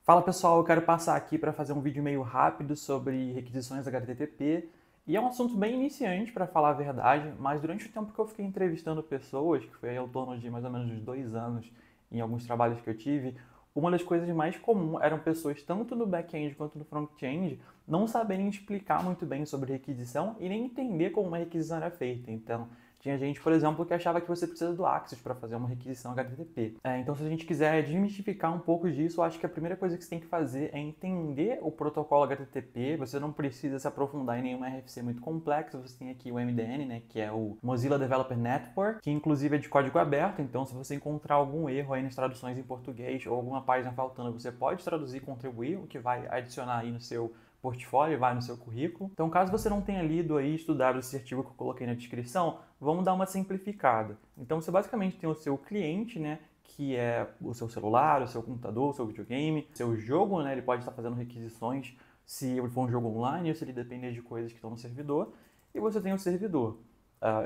Fala pessoal, eu quero passar aqui para fazer um vídeo meio rápido sobre requisições HTTP e é um assunto bem iniciante para falar a verdade, mas durante o tempo que eu fiquei entrevistando pessoas, que foi ao torno de mais ou menos uns 2 anos em alguns trabalhos que eu tive, uma das coisas mais comuns eram pessoas tanto no back-end quanto no front-end não saberem explicar muito bem sobre requisição e nem entender como uma requisição era feita. Então, tinha gente, por exemplo, que achava que você precisa do Axis para fazer uma requisição HTTP. Então, se a gente quiser desmistificar um pouco disso, eu acho que a primeira coisa que você tem que fazer é entender o protocolo HTTP. Você não precisa se aprofundar em nenhum RFC muito complexo. Você tem aqui o MDN, né, que é o Mozilla Developer Network, que inclusive é de código aberto. Então, se você encontrar algum erro aí nas traduções em português ou alguma página faltando, você pode traduzir e contribuir, o que vai adicionar aí no seu portfólio, vai no seu currículo. Então, caso você não tenha lido aí, estudado esse artigo que eu coloquei na descrição, vamos dar uma simplificada. Então, você basicamente tem o seu cliente, né, que é o seu celular, o seu computador, o seu videogame, o seu jogo, né, ele pode estar fazendo requisições se ele for um jogo online ou se ele depender de coisas que estão no servidor, e você tem o servidor.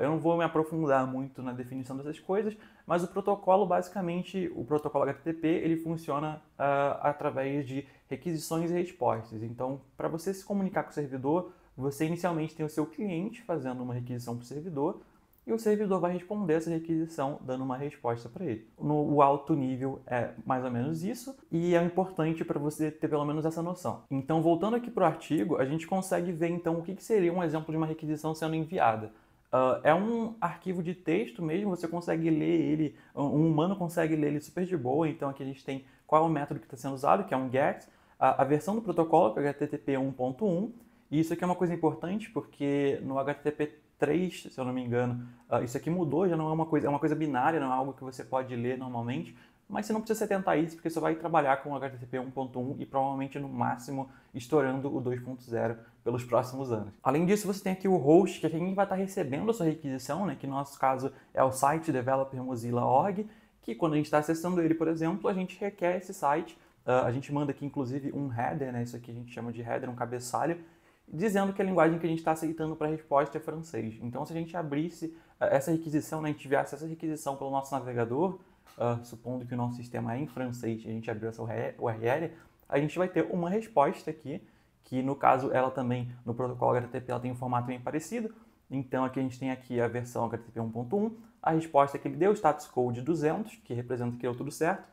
Eu não vou me aprofundar muito na definição dessas coisas, mas o protocolo, basicamente, o protocolo HTTP, ele funciona através de requisições e respostas. Então, para você se comunicar com o servidor, você inicialmente tem o seu cliente fazendo uma requisição para o servidor, e o servidor vai responder essa requisição dando uma resposta para ele. No alto nível é mais ou menos isso, e é importante para você ter pelo menos essa noção. Então, voltando aqui para o artigo, a gente consegue ver então o que seria um exemplo de uma requisição sendo enviada. É um arquivo de texto mesmo, você consegue ler ele, um humano consegue ler ele super de boa, então aqui a gente tem qual é o método que está sendo usado, que é um GET, a versão do protocolo, que é o HTTP 1.1, e isso aqui é uma coisa importante, porque no HTTP 3, se eu não me engano, isso aqui mudou, já não é uma coisa binária, não é algo que você pode ler normalmente, mas você não precisa se atentar a isso, porque você vai trabalhar com o HTTP 1.1 e provavelmente no máximo estourando o 2.0 pelos próximos anos. Além disso, você tem aqui o host, que é quem vai estar recebendo a sua requisição, né, que no nosso caso é o site developermozilla.org, que quando a gente está acessando ele, por exemplo, a gente requer esse site, a gente manda aqui inclusive um header, né, isso aqui a gente chama de header, um cabeçalho, dizendo que a linguagem que a gente está aceitando para a resposta é francês. Então, se a gente abrisse essa requisição, né, a gente tivesse essa requisição pelo nosso navegador, supondo que o nosso sistema é em francês e a gente abriu essa URL, a gente vai ter uma resposta aqui, que no caso ela também, no protocolo HTTP, ela tem um formato bem parecido. Então aqui a gente tem aqui a versão HTTP 1.1, a resposta que ele deu, status code 200, que representa que deu tudo certo,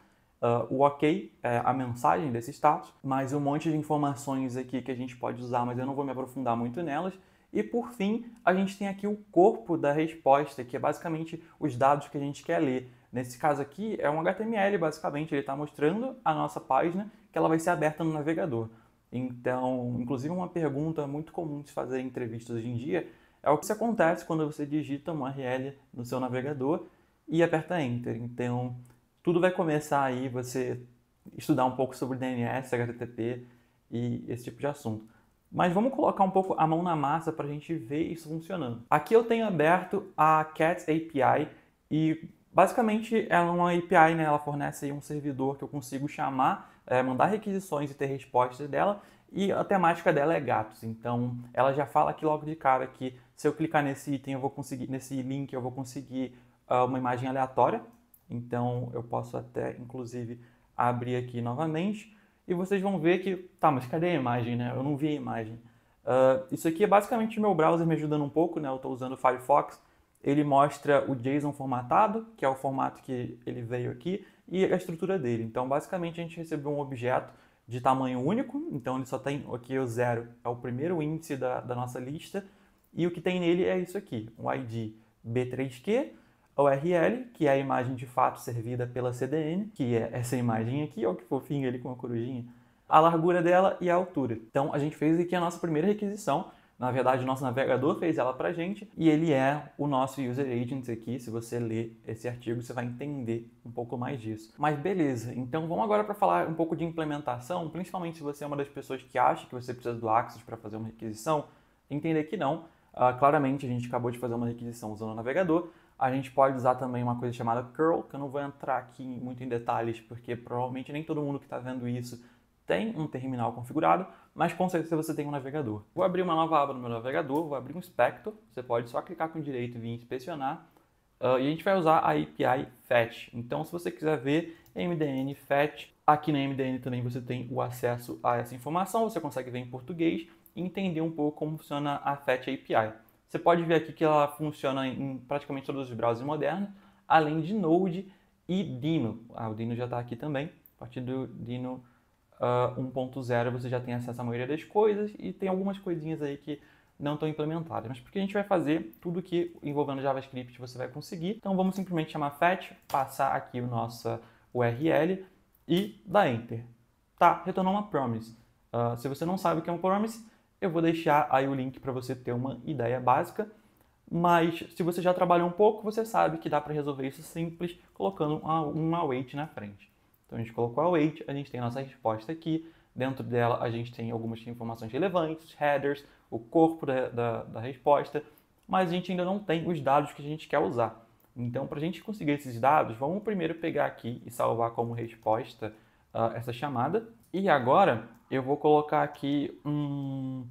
o OK, a mensagem desse status, mais um monte de informações aqui que a gente pode usar, mas eu não vou me aprofundar muito nelas. E por fim, a gente tem aqui o corpo da resposta, que é basicamente os dados que a gente quer ler. Nesse caso aqui é um HTML, basicamente, ele está mostrando a nossa página que ela vai ser aberta no navegador. Então, inclusive uma pergunta muito comum de se fazer em entrevistas hoje em dia é o que acontece quando você digita uma URL no seu navegador e aperta Enter. Então, tudo vai começar aí você estudar um pouco sobre DNS, HTTP e esse tipo de assunto. Mas vamos colocar um pouco a mão na massa para a gente ver isso funcionando. Aqui eu tenho aberto a Cats API e basicamente ela é uma API, né? Ela fornece aí um servidor que eu consigo chamar, mandar requisições e ter respostas dela, e a temática dela é gatos. Então ela já fala aqui logo de cara que se eu clicar nesse item, eu vou conseguir, nesse link, eu vou conseguir uma imagem aleatória. Então eu posso até inclusive abrir aqui novamente. E vocês vão ver que, tá, mas cadê a imagem, né? Eu não vi a imagem. Isso aqui é basicamente o meu browser me ajudando um pouco, né? Eu estou usando o Firefox. Ele mostra o JSON formatado, que é o formato que ele veio aqui, e a estrutura dele. Então, basicamente, a gente recebeu um objeto de tamanho único. Então, ele só tem aqui o 0, é o primeiro índice da nossa lista. E o que tem nele é isso aqui, um ID B3Q, a URL, que é a imagem de fato servida pela CDN, que é essa imagem aqui, ó, que fofinho ali com a corujinha, a largura dela e a altura. Então a gente fez aqui a nossa primeira requisição, na verdade o nosso navegador fez ela pra gente, e ele é o nosso user agent aqui. Se você ler esse artigo, você vai entender um pouco mais disso. Mas beleza, então vamos agora para falar um pouco de implementação, principalmente se você é uma das pessoas que acha que você precisa do Axis para fazer uma requisição, entender que não. Claramente a gente acabou de fazer uma requisição usando o navegador. A gente pode usar também uma coisa chamada curl, que eu não vou entrar aqui muito em detalhes, porque provavelmente nem todo mundo que está vendo isso tem um terminal configurado, mas com certeza você tem um navegador. Vou abrir uma nova aba no meu navegador, vou abrir um inspector, você pode só clicar com o direito e vir inspecionar, e a gente vai usar a API Fetch. Então, se você quiser ver, MDN fetch. Aqui na MDN também você tem o acesso a essa informação, você consegue ver em português e entender um pouco como funciona a fetch API. Você pode ver aqui que ela funciona em praticamente todos os browsers modernos, além de Node e Dino. O Dino já está aqui também. A partir do Dino 1.0 você já tem acesso à maioria das coisas e tem algumas coisinhas aí que não estão implementadas. Mas porque a gente vai fazer tudo que envolvendo JavaScript você vai conseguir. Então vamos simplesmente chamar fetch, passar aqui o nosso URL e dar Enter. Tá, retornou uma promise. Se você não sabe o que é uma promise, eu vou deixar aí o link para você ter uma ideia básica. Mas se você já trabalhou um pouco, você sabe que dá para resolver isso simples colocando um await na frente. Então a gente colocou await, a gente tem a nossa resposta aqui. Dentro dela a gente tem algumas informações relevantes, headers, o corpo da resposta, mas a gente ainda não tem os dados que a gente quer usar. Então, para a gente conseguir esses dados, vamos primeiro pegar aqui e salvar como resposta essa chamada. E agora eu vou colocar aqui um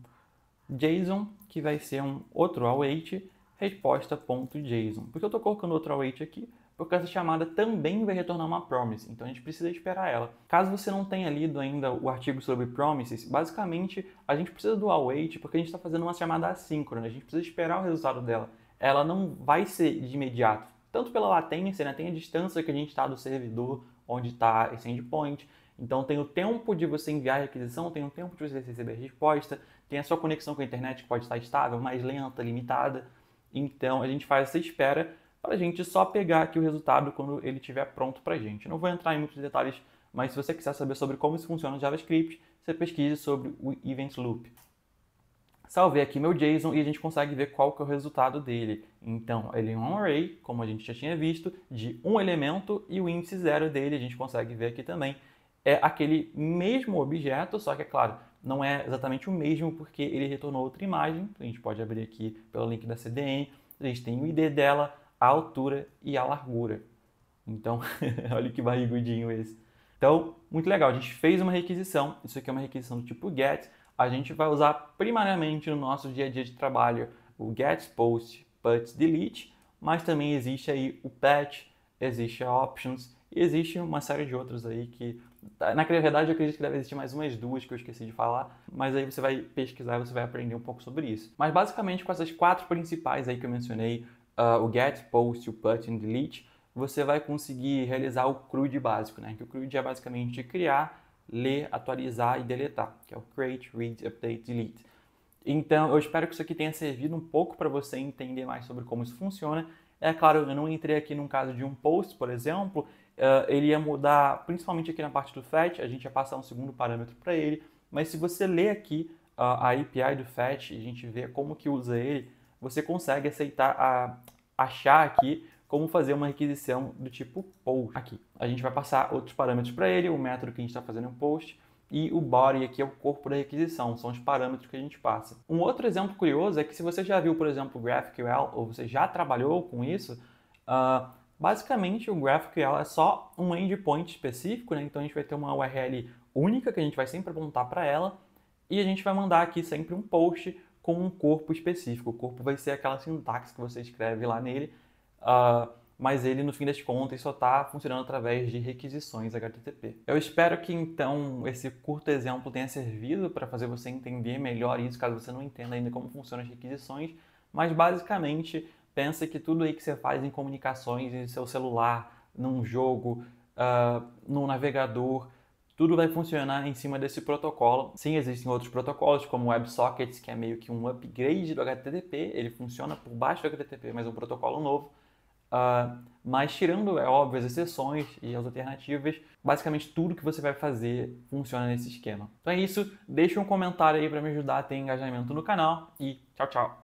JSON, que vai ser um outro await, resposta.json. Por que eu estou colocando outro await aqui? Porque essa chamada também vai retornar uma promise, então a gente precisa esperar ela. Caso você não tenha lido ainda o artigo sobre promises, basicamente a gente precisa do await porque a gente está fazendo uma chamada assíncrona, a gente precisa esperar o resultado dela. Ela não vai ser de imediato, tanto pela latência, né? Tem a distância que a gente está do servidor, onde está esse endpoint, então tem o tempo de você enviar a requisição, tem o tempo de você receber a resposta, tem a sua conexão com a internet que pode estar estável, mais lenta, limitada. Então a gente faz essa espera para a gente só pegar aqui o resultado quando ele estiver pronto para a gente. Eu não vou entrar em muitos detalhes, mas se você quiser saber sobre como isso funciona no JavaScript, você pesquise sobre o Event Loop. Salvei aqui meu JSON e a gente consegue ver qual que é o resultado dele. Então, ele é um array, como a gente já tinha visto, de um elemento e o índice 0 dele, a gente consegue ver aqui também, é aquele mesmo objeto, só que, é claro, não é exatamente o mesmo porque ele retornou outra imagem. A gente pode abrir aqui pelo link da CDN, a gente tem o ID dela, a altura e a largura. Então, olha que barrigudinho esse. Então, muito legal, a gente fez uma requisição, isso aqui é uma requisição do tipo GET, a gente vai usar primariamente no nosso dia a dia de trabalho o GET, POST, PUT, DELETE, mas também existe aí o PATCH, existe a Options e existe uma série de outros aí que, na verdade, eu acredito que deve existir mais umas duas que eu esqueci de falar, mas aí você vai pesquisar e você vai aprender um pouco sobre isso. Mas basicamente com essas quatro principais aí que eu mencionei, o GET, POST, o PUT e o DELETE, você vai conseguir realizar o CRUD básico, né? Que o CRUD é basicamente criar, ler, atualizar e deletar, que é o Create, Read, Update, Delete. Então, eu espero que isso aqui tenha servido um pouco para você entender mais sobre como isso funciona. É claro, eu não entrei aqui num caso de um post, por exemplo, ele ia mudar, principalmente aqui na parte do fetch, a gente ia passar um segundo parâmetro para ele, mas se você ler aqui a API do fetch e a gente vê como que usa ele, você consegue achar aqui como fazer uma requisição do tipo post. Aqui, a gente vai passar outros parâmetros para ele, o método que a gente está fazendo um post, e o body aqui é o corpo da requisição, são os parâmetros que a gente passa. Um outro exemplo curioso é que se você já viu, por exemplo, o GraphQL, ou você já trabalhou com isso, basicamente o GraphQL é só um endpoint específico, né? Então a gente vai ter uma URL única que a gente vai sempre apontar para ela, e a gente vai mandar aqui sempre um post com um corpo específico. O corpo vai ser aquela sintaxe que você escreve lá nele, mas ele, no fim das contas, só está funcionando através de requisições HTTP. Eu espero que, então, esse curto exemplo tenha servido para fazer você entender melhor isso, caso você não entenda ainda como funcionam as requisições, mas, basicamente, pensa que tudo aí que você faz em comunicações, em seu celular, num jogo, num navegador, tudo vai funcionar em cima desse protocolo. Sim, existem outros protocolos, como o WebSockets, que é meio que um upgrade do HTTP. Ele funciona por baixo do HTTP, mas é um protocolo novo. Mas tirando, é óbvio, as exceções e as alternativas, basicamente tudo que você vai fazer funciona nesse esquema. Então é isso, deixa um comentário aí para me ajudar a ter engajamento no canal e tchau, tchau!